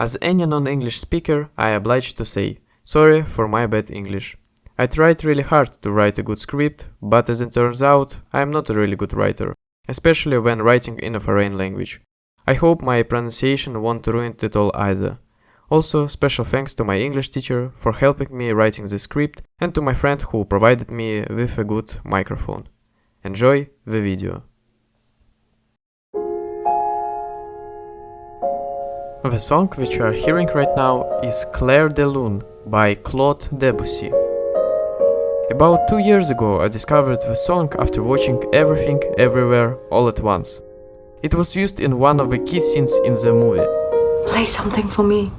As any non-English speaker, I am obliged to say, sorry for my bad English. I tried really hard to write a good script, but as it turns out, I am not a really good writer, especially when writing in a foreign language. I hope my pronunciation won't ruin it all either. Also, special thanks to my English teacher for helping me writing the script and to my friend who provided me with a good microphone. Enjoy the video. The song which you are hearing right now is Clair de Lune by Claude Debussy. About 2 years ago I discovered the song after watching Everything Everywhere All at Once. It was used in one of the key scenes in the movie. Play something for me.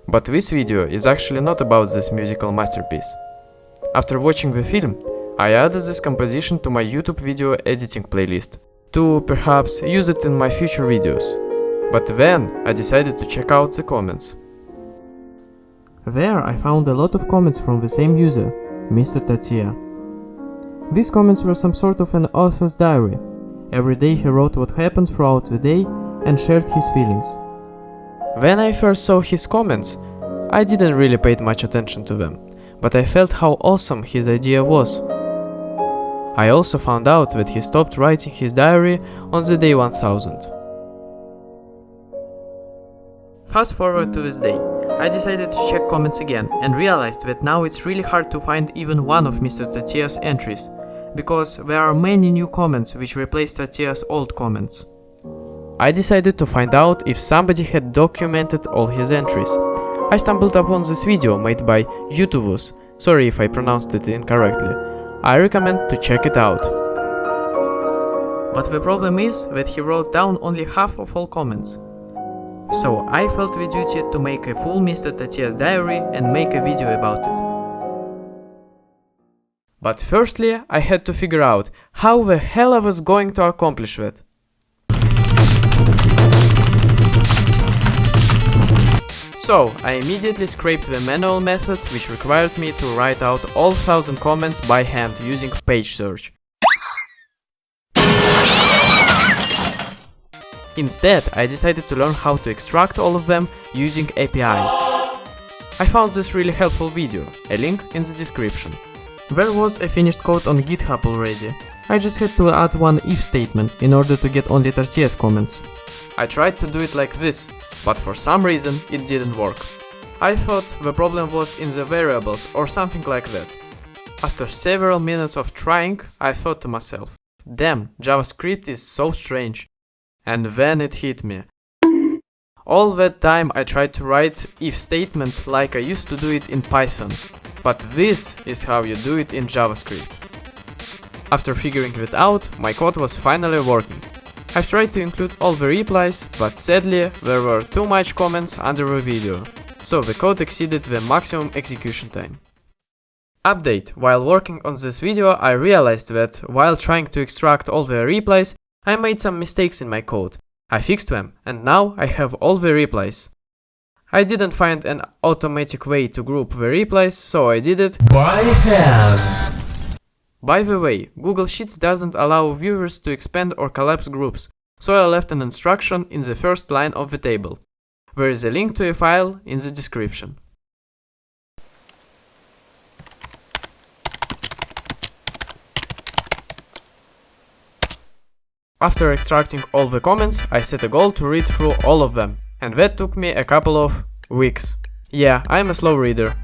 But this video is actually not about this musical masterpiece. After watching the film, I added this composition to my YouTube video editing playlist, to perhaps use it in my future videos. But then I decided to check out the comments. There I found a lot of comments from the same user, Mr. Tatia. These comments were some sort of an author's diary. Every day he wrote what happened throughout the day and shared his feelings. When I first saw his comments, I didn't really pay much attention to them, but I felt how awesome his idea was. I also found out that he stopped writing his diary on the day 1000. Fast forward to this day, I decided to check comments again and realized that now it's really hard to find even one of Mr. Tatia's entries, because there are many new comments which replace Tatia's old comments. I decided to find out if somebody had documented all his entries. I stumbled upon this video made by YouTubus, sorry if I pronounced it incorrectly. I recommend to check it out. But the problem is that he wrote down only half of all comments. So I felt the duty to make a full Mr. Tatia's diary and make a video about it. But firstly, I had to figure out how the hell I was going to accomplish that. So, I immediately scraped the manual method which required me to write out all 1000 comments by hand using page search. Instead, I decided to learn how to extract all of them using API. I found this really helpful video, a link in the description. There was a finished code on GitHub already. I just had to add one if statement in order to get only Tartia's comments. I tried to do it like this, but for some reason it didn't work. I thought the problem was in the variables or something like that. After several minutes of trying, I thought to myself, damn, JavaScript is so strange. And then it hit me. All that time I tried to write if statement like I used to do it in Python, but this is how you do it in JavaScript. After figuring it out, my code was finally working. I've tried to include all the replies, but sadly there were too much comments under the video, so the code exceeded the maximum execution time. Update: while working on this video I realized that while trying to extract all the replies, I made some mistakes in my code. I fixed them, and now I have all the replies. I didn't find an automatic way to group the replies, so I did it by hand. By the way, Google Sheets doesn't allow viewers to expand or collapse groups, so I left an instruction in the first line of the table. There is a link to a file in the description. After extracting all the comments, I set a goal to read through all of them, and that took me a couple of weeks. Yeah, I'm a slow reader.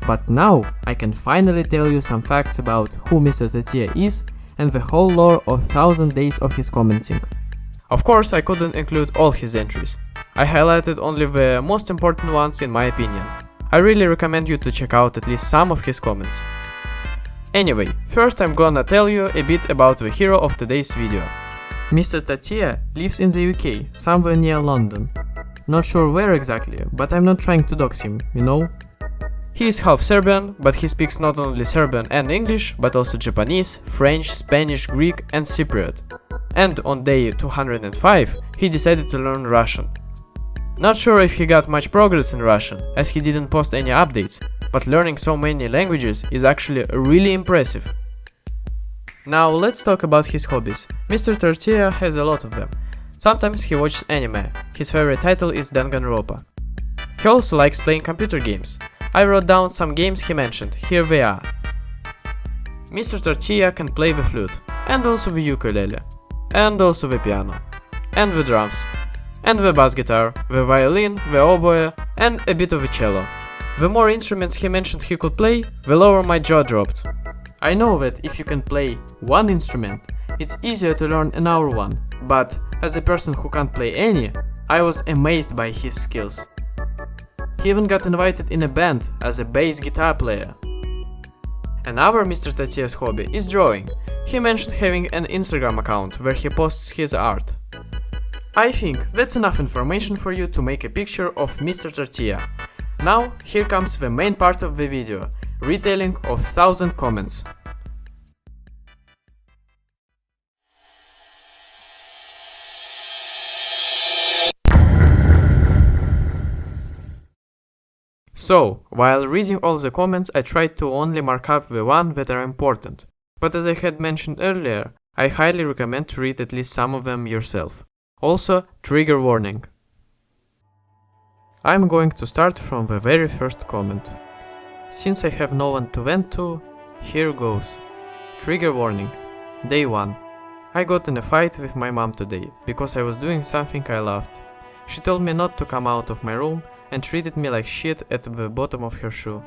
But now I can finally tell you some facts about who Mr. Tatia is and the whole lore of 1000 days of his commenting. Of course, I couldn't include all his entries. I highlighted only the most important ones in my opinion. I really recommend you to check out at least some of his comments. Anyway, first I'm gonna tell you a bit about the hero of today's video. Mr. Tatia lives in the UK, somewhere near London. Not sure where exactly, but I'm not trying to dox him, you know? He is half Serbian, but he speaks not only Serbian and English, but also Japanese, French, Spanish, Greek and Cypriot. And on day 205, he decided to learn Russian. Not sure if he got much progress in Russian, as he didn't post any updates, but learning so many languages is actually really impressive. Now let's talk about his hobbies. Mr. Tortilla has a lot of them. Sometimes he watches anime. His favorite title is Danganronpa. He also likes playing computer games. I wrote down some games he mentioned, here they are. Mr. Tortilla can play the flute, and also the ukulele, and also the piano, and the drums, and the bass guitar, the violin, the oboe, and a bit of the cello. The more instruments he mentioned he could play, the lower my jaw dropped. I know that if you can play one instrument, it's easier to learn another one, but as a person who can't play any, I was amazed by his skills. He even got invited in a band as a bass guitar player. Another Mr. Tortilla's hobby is drawing. He mentioned having an Instagram account where he posts his art. I think that's enough information for you to make a picture of Mr. Tortilla. Now, here comes the main part of the video, retelling of 1000 comments. So, while reading all the comments, I tried to only mark up the ones that are important. But as I had mentioned earlier, I highly recommend to read at least some of them yourself. Also, trigger warning. I'm going to start from the very first comment. Since I have no one to vent to, here goes. Trigger warning. Day 1. I got in a fight with my mom today, because I was doing something I loved. She told me not to come out of my room and treated me like shit at the bottom of her shoe.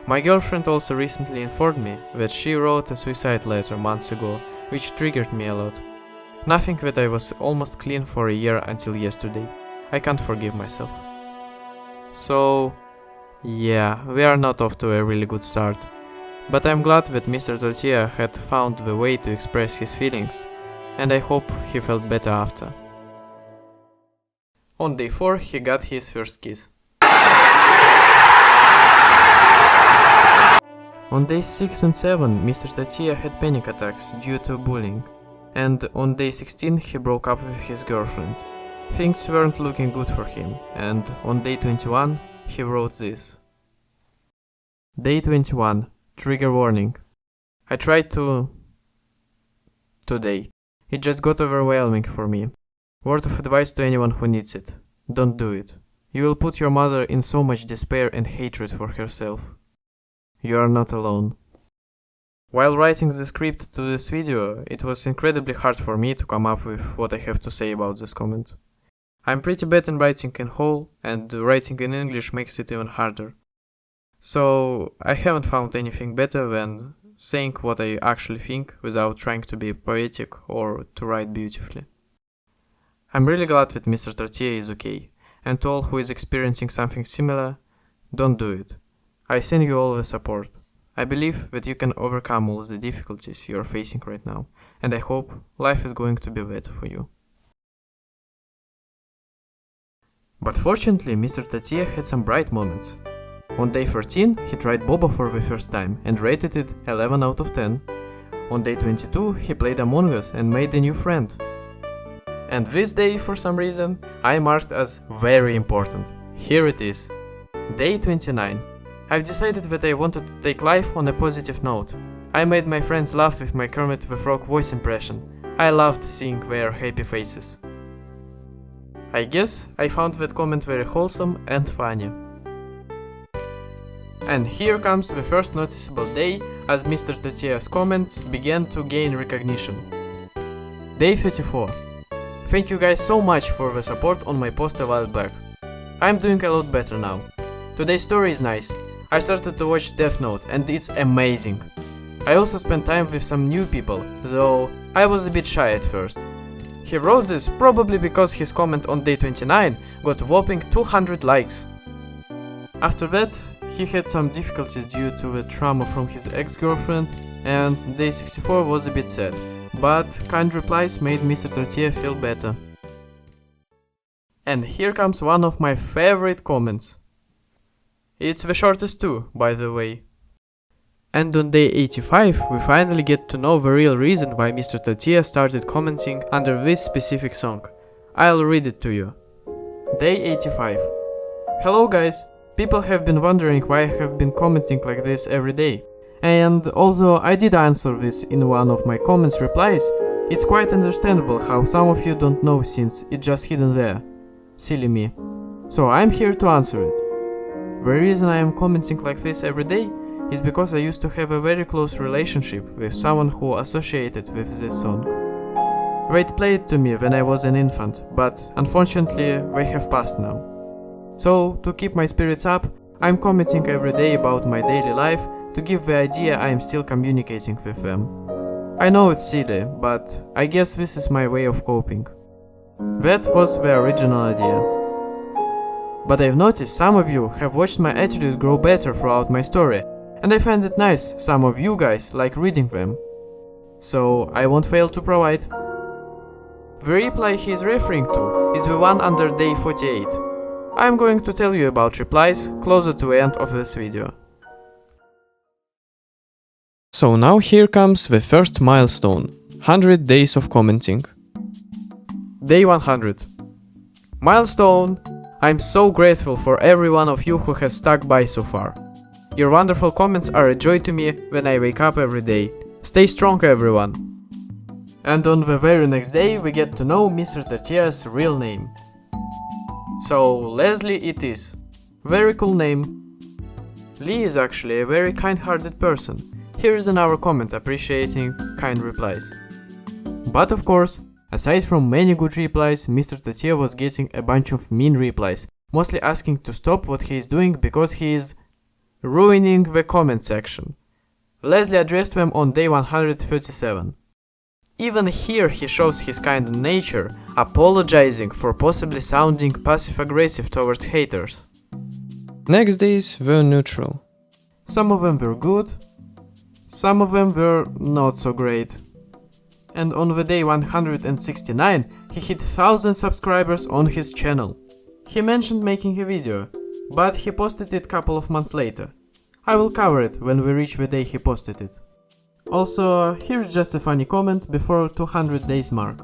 My girlfriend also recently informed me that she wrote a suicide letter months ago, which triggered me a lot. Nothing that I was almost clean for a year until yesterday. I can't forgive myself. So, yeah, we are not off to a really good start. But I'm glad that Mr. Tortilla had found the way to express his feelings, and I hope he felt better after. On day 4 he got his first kiss. On days 6 and 7 Mr. Tortilla had panic attacks due to bullying, and on day 16 he broke up with his girlfriend. Things weren't looking good for him, and on day 21 he wrote this. Day 21. Trigger warning. I tried to... Today. It just got overwhelming for me. Word of advice to anyone who needs it. Don't do it. You will put your mother in so much despair and hatred for herself. You are not alone. While writing the script to this video, it was incredibly hard for me to come up with what I have to say about this comment. I'm pretty bad in writing in whole, and writing in English makes it even harder. So I haven't found anything better than saying what I actually think without trying to be poetic or to write beautifully. I'm really glad that Mr. Tortilla is okay, and to all who is experiencing something similar, don't do it. I send you all the support. I believe that you can overcome all the difficulties you are facing right now, and I hope life is going to be better for you. But fortunately, Mr. Tortilla had some bright moments. On day 13, he tried Boba for the first time and rated it 11 out of 10. On day 22, he played Among Us and made a new friend. And this day, for some reason, I marked as very important. Here it is. Day 29. I've decided that I wanted to take life on a positive note. I made my friends laugh with my Kermit the Frog voice impression. I loved seeing their happy faces. I guess I found that comment very wholesome and funny. And here comes the first noticeable day as Mr. Tortilla's comments began to gain recognition. Day 34. Thank you guys so much for the support on my post a while back. I'm doing a lot better now. Today's story is nice. I started to watch Death Note and it's amazing. I also spent time with some new people, though I was a bit shy at first. He wrote this probably because his comment on day 29 got a whopping 200 likes. After that, he had some difficulties due to the trauma from his ex-girlfriend, and day 64 was a bit sad, but kind replies made Mr. Tortilla feel better. And here comes one of my favorite comments. It's the shortest too, by the way. And on day 85, we finally get to know the real reason why Mr. Tortilla started commenting under this specific song. I'll read it to you. Day 85. Hello guys! People have been wondering why I have been commenting like this every day. And although I did answer this in one of my comments replies, it's quite understandable how some of you don't know since it's just hidden there. Silly me. So I'm here to answer it. The reason I am commenting like this every day is because I used to have a very close relationship with someone who associated with this song. They'd play it to me when I was an infant, but unfortunately they have passed now. So, to keep my spirits up, I'm commenting every day about my daily life to give the idea I am still communicating with them. I know it's silly, but I guess this is my way of coping. That was the original idea. But I've noticed some of you have watched my attitude grow better throughout my story, and I find it nice some of you guys like reading them. So I won't fail to provide. The reply he is referring to is the one under day 48. I'm going to tell you about replies closer to the end of this video. So now here comes the first milestone, 100 days of commenting. Day 100. Milestone! I'm so grateful for every one of you who has stuck by so far. Your wonderful comments are a joy to me when I wake up every day. Stay strong everyone! And on the very next day we get to know Mr. Tortilla's real name. So Leslie it is. Very cool name. Lee is actually a very kind-hearted person. Here is another comment appreciating kind replies. But of course, aside from many good replies, Mr. Tortilla was getting a bunch of mean replies, mostly asking to stop what he is doing because he is ruining the comment section. Leslie addressed them on day 137. Even here he shows his kind nature, apologizing for possibly sounding passive-aggressive towards haters. Next days were neutral. Some of them were good, some of them were not so great. And on the day 169, he hit 1000 subscribers on his channel. He mentioned making a video, but he posted it couple of months later. I will cover it when we reach the day he posted it. Also, here's just a funny comment before 200 days mark.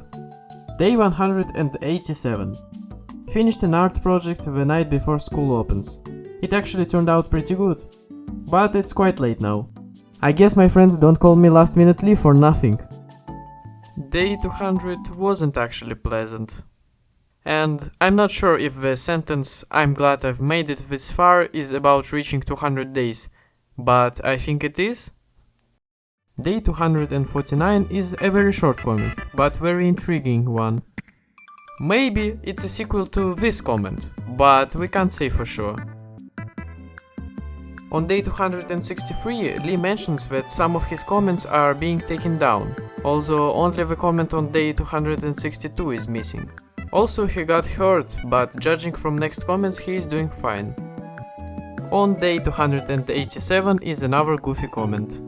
Day 187. Finished an art project the night before school opens. It actually turned out pretty good. But it's quite late now. I guess my friends don't call me last minute Lee for nothing. Day 200 wasn't actually pleasant. And I'm not sure if the sentence "I'm glad I've made it this far" is about reaching 200 days, but I think it is. Day 249 is a very short comment, but very intriguing one. Maybe it's a sequel to this comment, but we can't say for sure. On day 263, Lee mentions that some of his comments are being taken down, although only the comment on day 262 is missing. Also, he got hurt, but judging from next comments, he is doing fine. On day 287 is another goofy comment.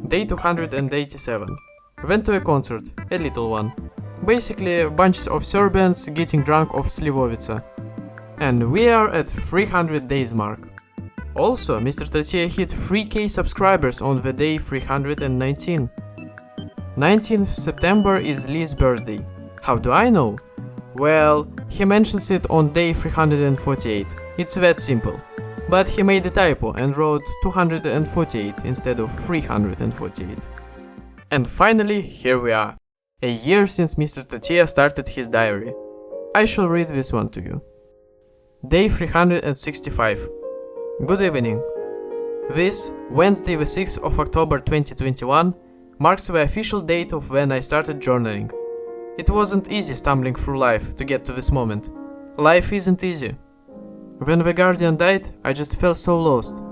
Day 287. Went to a concert, a little one. Basically, a bunch of Serbians getting drunk off Slivovica. And we are at 300 days mark. Also, Mr. Tortilla hit 3k subscribers on the day 319. 19th September is Lee's birthday. How do I know? Well, he mentions it on day 348. It's that simple. But he made a typo and wrote 248 instead of 348. And finally, here we are. A year since Mr. Tortilla started his diary. I shall read this one to you. Day 365. Good evening. This, Wednesday the 6th of October 2021, marks the official date of when I started journaling. It wasn't easy stumbling through life to get to this moment. Life isn't easy. When the Guardian died, I just felt so lost.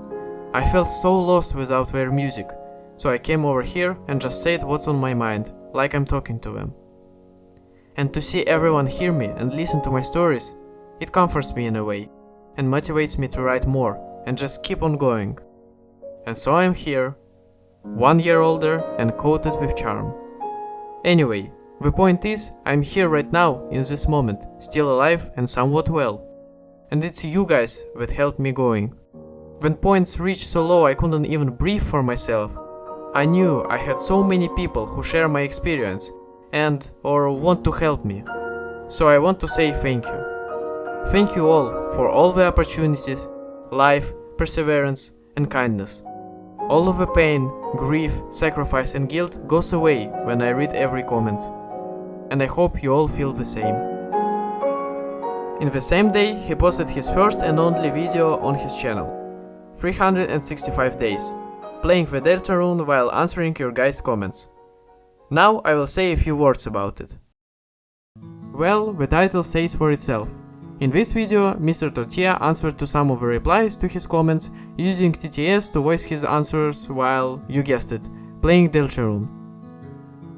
I felt so lost without their music, so I came over here and just said what's on my mind, like I'm talking to them. And to see everyone hear me and listen to my stories, it comforts me in a way, and motivates me to write more and just keep on going. And so I'm here, 1 year older and coated with charm. Anyway, the point is, I'm here right now, in this moment, still alive and somewhat well. And it's you guys that helped me going. When points reached so low I couldn't even breathe for myself, I knew I had so many people who share my experience and or want to help me. So I want to say thank you. Thank you all for all the opportunities, life, perseverance, and kindness. All of the pain, grief, sacrifice, and guilt goes away when I read every comment. And I hope you all feel the same. In the same day, he posted his first and only video on his channel. 365 days, playing the Deltarune while answering your guys' comments. Now I will say a few words about it. Well, the title says for itself. In this video, Mr. Tortilla answered to some of the replies to his comments using TTS to voice his answers while, you guessed it, playing Deltarune.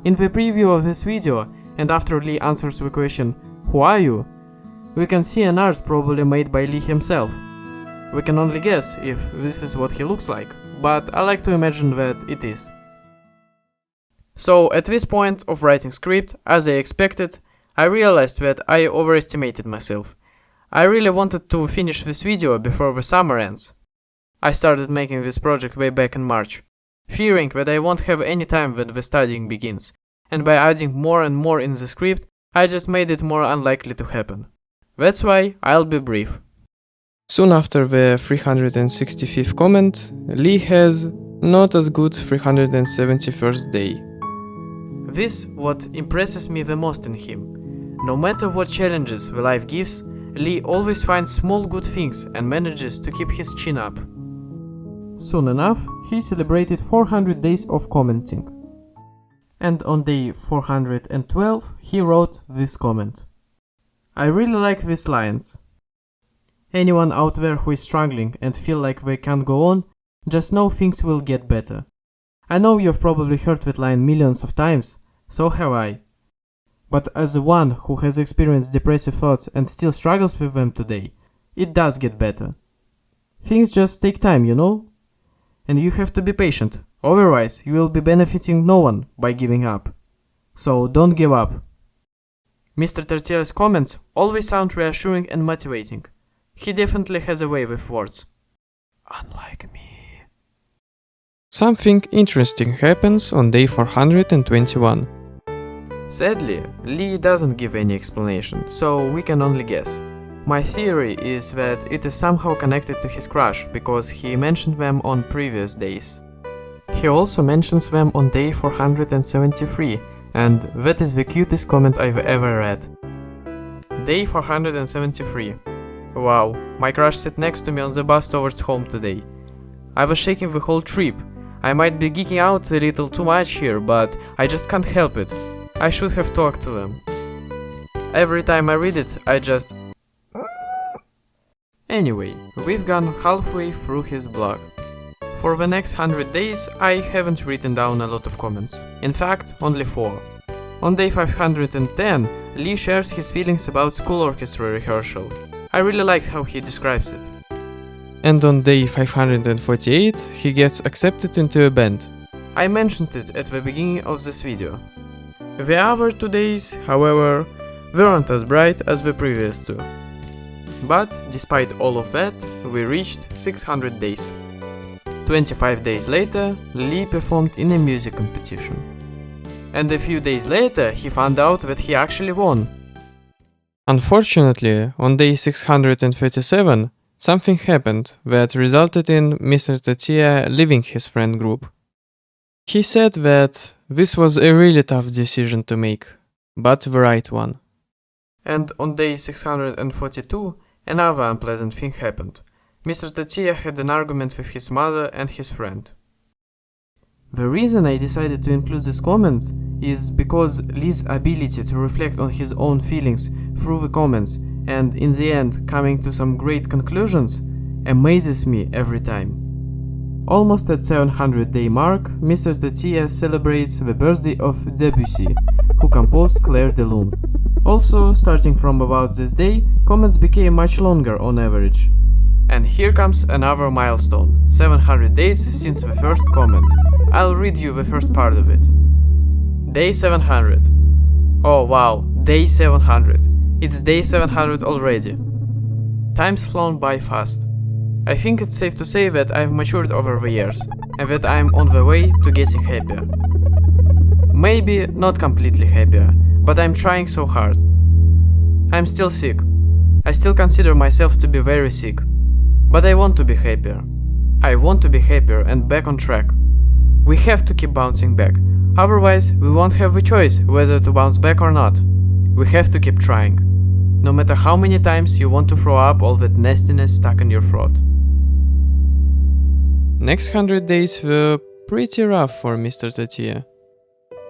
In the preview of this video, and after Lee answers the question, "Who are you?" we can see an art probably made by Lee himself. We can only guess if this is what he looks like, but I like to imagine that it is. So at this point of writing script, as I expected, I realized that I overestimated myself. I really wanted to finish this video before the summer ends. I started making this project way back in March, fearing that I won't have any time when the studying begins, and by adding more and more in the script, I just made it more unlikely to happen. That's why I'll be brief. Soon after the 365th comment, Lee has not as good 371st day. This what impresses me the most in him. No matter what challenges the life gives, Lee always finds small good things and manages to keep his chin up. Soon enough, he celebrated 400 days of commenting. And on day 412, he wrote this comment. I really like these lines. Anyone out there who is struggling and feel like they can't go on, just know things will get better. I know you've probably heard that line millions of times, so have I. But as one who has experienced depressive thoughts and still struggles with them today, it does get better. Things just take time, you know? And you have to be patient, otherwise you will be benefiting no one by giving up. So don't give up. Mr. Tortilla's comments always sound reassuring and motivating. He definitely has a way with words. Unlike me. Something interesting happens on day 421. Sadly, Lee doesn't give any explanation, so we can only guess. My theory is that it is somehow connected to his crush, because he mentioned them on previous days. He also mentions them on day 473, and that is the cutest comment I've ever read. Day 473. Wow, my crush sat next to me on the bus towards home today. I was shaking the whole trip. I might be geeking out a little too much here, but I just can't help it. I should have talked to them. Every time I read it, I just... Anyway, we've gone halfway through his blog. For the next 100 days, I haven't written down a lot of comments. In fact, only 4. On day 510, Lee shares his feelings about school orchestra rehearsal. I really liked how he describes it. And on day 548, he gets accepted into a band. I mentioned it at the beginning of this video. The other 2 days, however, weren't as bright as the previous 2. But, despite all of that, we reached 600 days. 25 days later, Lee performed in a music competition. And a few days later, he found out that he actually won. Unfortunately, on day 637, something happened that resulted in Mr. Tortilla leaving his friend group. He said that this was a really tough decision to make, but the right one. And on day 642, another unpleasant thing happened. Mr. Tortilla had an argument with his mother and his friend. The reason I decided to include this comment is because Lee's ability to reflect on his own feelings through the comments and in the end coming to some great conclusions amazes me every time. Almost at 700 day mark, Mr. Tortilla celebrates the birthday of Debussy, who composed Clair de Lune. Also, starting from about this day, comments became much longer on average. And here comes another milestone, 700 days since the first comment. I'll read you the first part of it. Day 700. Oh wow, day 700. It's day 700 already. Time's flown by fast. I think it's safe to say that I've matured over the years, and that I'm on the way to getting happier. Maybe not completely happier, but I'm trying so hard. I'm still sick. I still consider myself to be very sick. But I want to be happier. I want to be happier and back on track. We have to keep bouncing back. Otherwise, we won't have a choice whether to bounce back or not. We have to keep trying. No matter how many times you want to throw up all that nastiness stuck in your throat. Next 100 days were pretty rough for Mr. Tatia.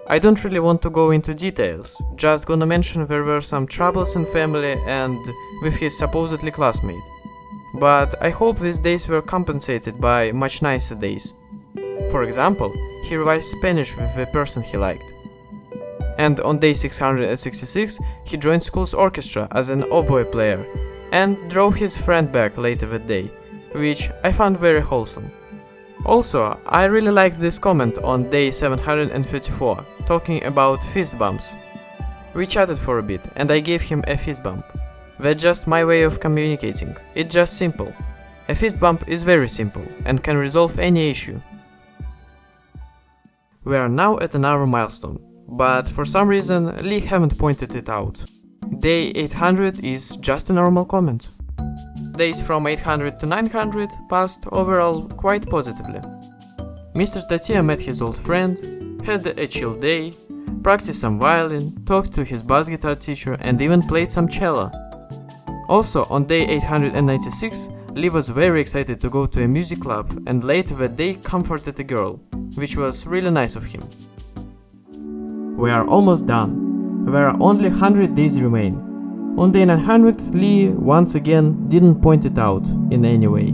I don't really want to go into details, just gonna mention there were some troubles in family and with his supposedly classmate. But I hope these days were compensated by much nicer days. For example, he revised Spanish with the person he liked. And on day 666, he joined school's orchestra as an oboe player and drove his friend back later that day, which I found very wholesome. Also, I really liked this comment on day 734, talking about fist bumps. We chatted for a bit and I gave him a fist bump. That's just my way of communicating, it's just simple. A fist bump is very simple and can resolve any issue. We are now at another milestone, but for some reason Lee haven't pointed it out. Day 800 is just a normal comment. Days from 800 to 900 passed overall quite positively. Mr. Tatia met his old friend, had a chill day, practiced some violin, talked to his bass guitar teacher and even played some cello. Also on day 896, Lee was very excited to go to a music club and later that day comforted a girl, which was really nice of him. We are almost done. There are only 100 days remain. On day 900, Lee once again didn't point it out in any way.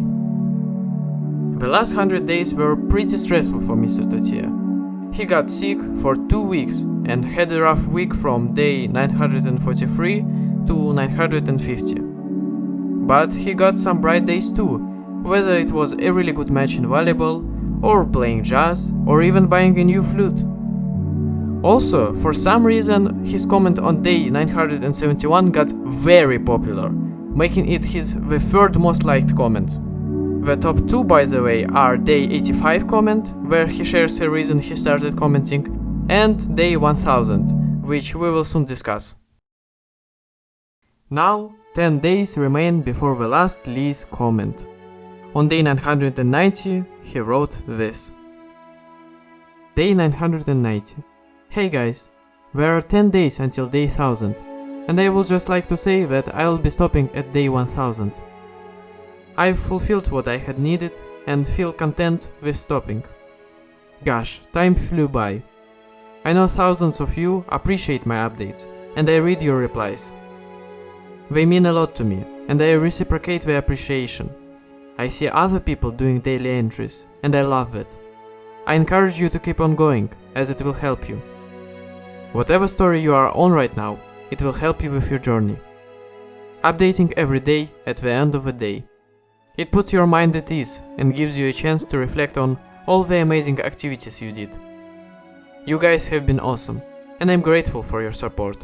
The last 100 days were pretty stressful for Mr. Tatia. He got sick for 2 weeks and had a rough week from day 943 to 950. But he got some bright days too, whether it was a really good match in volleyball, or playing jazz, or even buying a new flute. Also, for some reason, his comment on day 971 got very popular, making it the third most liked comment. The top two, by the way, are day 85 comment, where he shares a reason he started commenting, and day 1000, which we will soon discuss. Now, 10 days remain before the last Lee's comment. On day 990, he wrote this. Day 990. Hey guys, there are 10 days until day 1000, and I would just like to say that I will be stopping at day 1000. I've fulfilled what I had needed and feel content with stopping. Gosh, time flew by. I know thousands of you appreciate my updates, and I read your replies. They mean a lot to me, and I reciprocate the appreciation. I see other people doing daily entries, and I love it. I encourage you to keep on going, as it will help you. Whatever story you are on right now, it will help you with your journey. Updating every day at the end of the day. It puts your mind at ease and gives you a chance to reflect on all the amazing activities you did. You guys have been awesome, and I'm grateful for your support.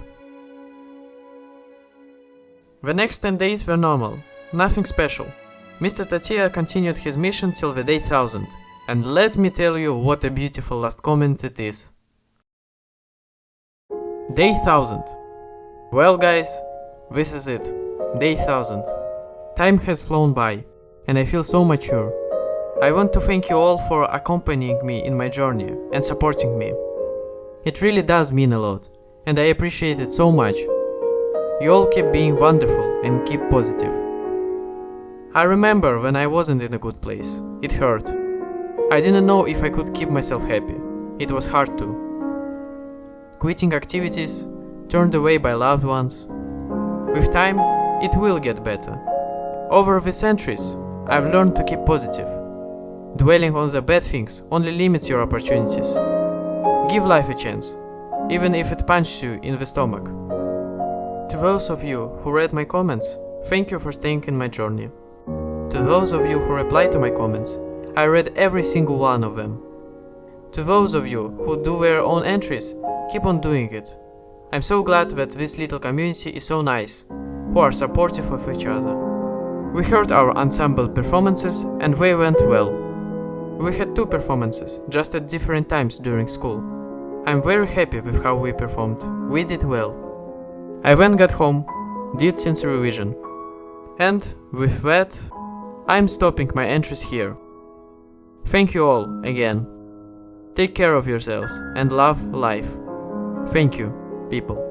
The next 10 days were normal, nothing special. Mr. Tatia continued his mission till the day 1000, and let me tell you what a beautiful last comment it is. Day 1000. Well guys, this is it. Day 1000. Time has flown by, and I feel so mature. I want to thank you all for accompanying me in my journey and supporting me. It really does mean a lot, and I appreciate it so much. You all keep being wonderful and keep positive. I remember when I wasn't in a good place. It hurt. I didn't know if I could keep myself happy. It was hard to. Quitting activities, turned away by loved ones. With time, it will get better. Over the centuries, I've learned to keep positive. Dwelling on the bad things only limits your opportunities. Give life a chance, even if it punches you in the stomach. To those of you who read my comments, thank you for staying in my journey. To those of you who replied to my comments, I read every single one of them. To those of you who do their own entries, keep on doing it. I'm so glad that this little community is so nice, who are supportive of each other. We heard our ensemble performances and they went well. We had 2 performances, just at different times during school. I'm very happy with how we performed. We did well. I then got home, did since revision. And with that, I'm stopping my entries here. Thank you all again. Take care of yourselves and love life. Thank you, people.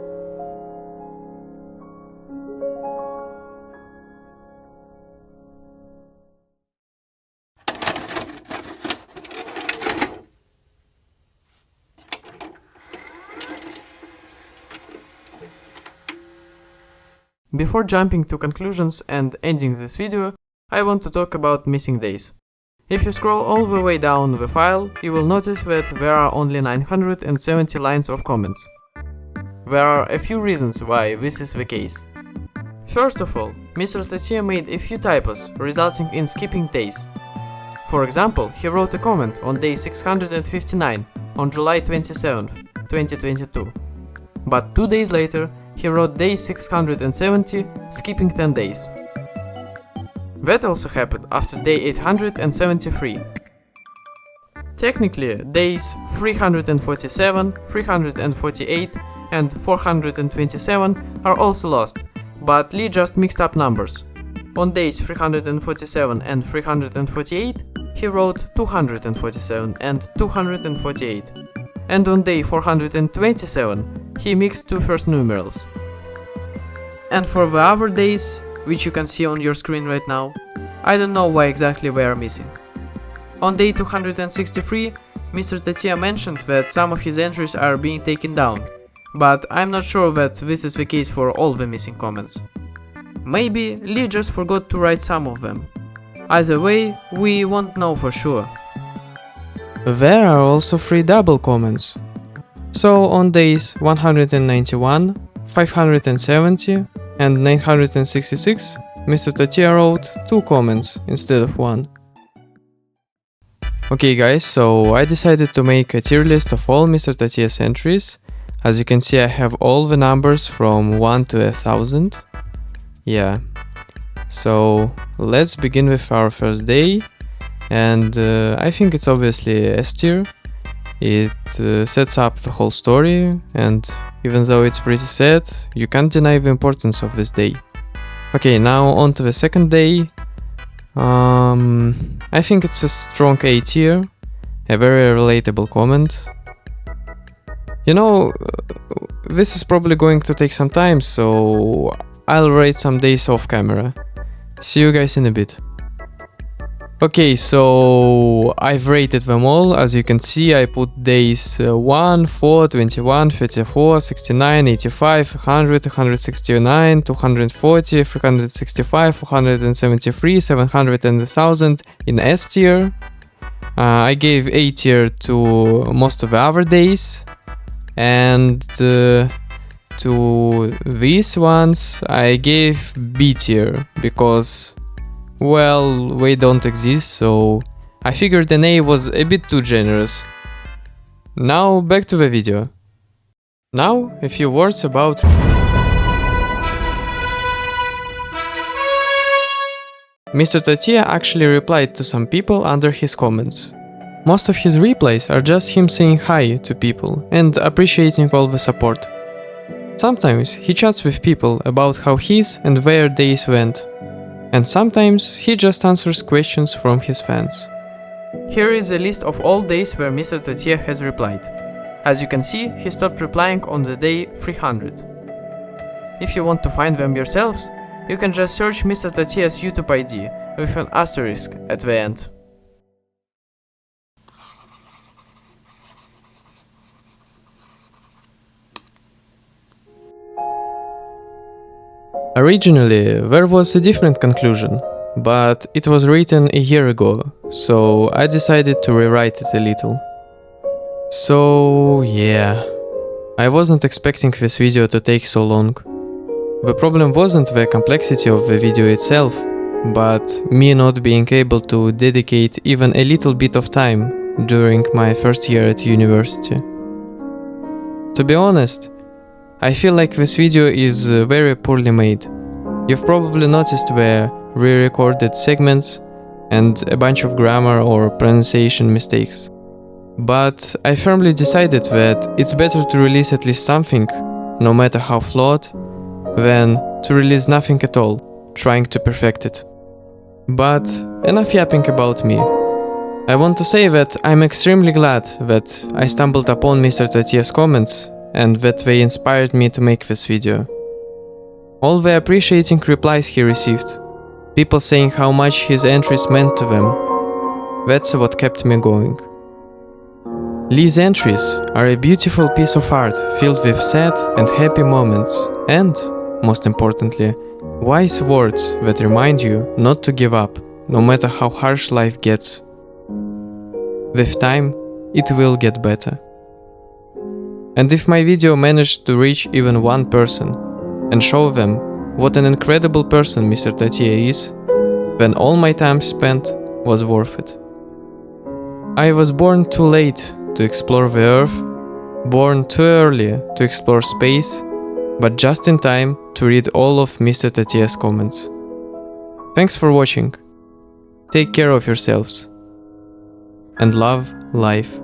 Before jumping to conclusions and ending this video, I want to talk about missing days. If you scroll all the way down the file, you will notice that there are only 970 lines of comments. There are a few reasons why this is the case. First of all, Mr. Tatia made a few typos, resulting in skipping days. For example, he wrote a comment on day 659 on July 27th, 2022. But 2 days later, he wrote day 670, skipping 10 days. That also happened after day 873. Technically, days 347, 348 and 427 are also lost, but Lee just mixed up numbers. On days 347 and 348, he wrote 247 and 248. And on day 427, he mixed two first numerals. And for the other days, which you can see on your screen right now, I don't know why exactly they are missing. On day 263, Mr. Tatia mentioned that some of his entries are being taken down, but I'm not sure that this is the case for all the missing comments. Maybe Lee just forgot to write some of them. Either way, we won't know for sure. There are also 3 double comments. So on days 191, 570 and 966, Mr. Tatia wrote 2 comments instead of 1. Okay guys, so I decided to make a tier list of all Mr. Tatia's entries. As you can see, I have all the numbers from 1 to 1000. Yeah. So let's begin with our first day. And I think it's obviously S tier. It sets up the whole story, and even though it's pretty sad, you can't deny the importance of this day. Okay, now on to the second day. I think it's a strong A tier, a very relatable comment. You know, this is probably going to take some time, so I'll rate some days off camera. See you guys in a bit. Okay, so I've rated them all. As you can see, I put days 1, 4, 21, 34, 69, 85, 100, 169, 240, 365, 473, 700 and 1000 in S tier. I gave A tier to most of the other days, and to these ones I gave B tier because, well, they don't exist, so I figured an A was a bit too generous. Now back to the video. Now a few words about Mr. Tatia actually replied to some people under his comments. Most of his replies are just him saying hi to people and appreciating all the support. Sometimes he chats with people about how his and their days went. And sometimes he just answers questions from his fans. Here is a list of all days where Mr. Tatia has replied. As you can see, he stopped replying on the day 300. If you want to find them yourselves, you can just search Mr. Tatia's YouTube ID with an asterisk at the end. Originally, there was a different conclusion, but it was written a year ago, so I decided to rewrite it a little. So yeah, I wasn't expecting this video to take so long. The problem wasn't the complexity of the video itself, but me not being able to dedicate even a little bit of time during my first year at university. To be honest, I feel like this video is very poorly made. You've probably noticed the re-recorded segments and a bunch of grammar or pronunciation mistakes. But I firmly decided that it's better to release at least something, no matter how flawed, than to release nothing at all. trying to perfect it. But enough yapping about me. I want to say that I'm extremely glad that I stumbled upon Mr. Tatier's comments and that they inspired me to make this video. All the appreciating replies he received, people saying how much his entries meant to them, that's what kept me going. Lee's entries are a beautiful piece of art filled with sad and happy moments and, most importantly, wise words that remind you not to give up, no matter how harsh life gets. With time, it will get better. And if my video managed to reach even one person and show them what an incredible person Mr. Tatier is, then all my time spent was worth it. I was born too late to explore the Earth, born too early to explore space, but just in time to read all of Mr. Tatier's comments. Thanks for watching. Take care of yourselves. And love life.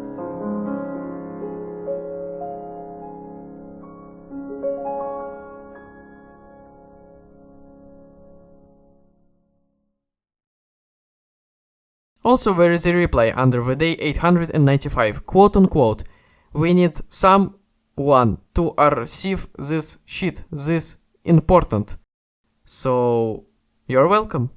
Also, there is a reply under the day 895, quote unquote, "We need someone to receive this shit, this important." So, you're welcome.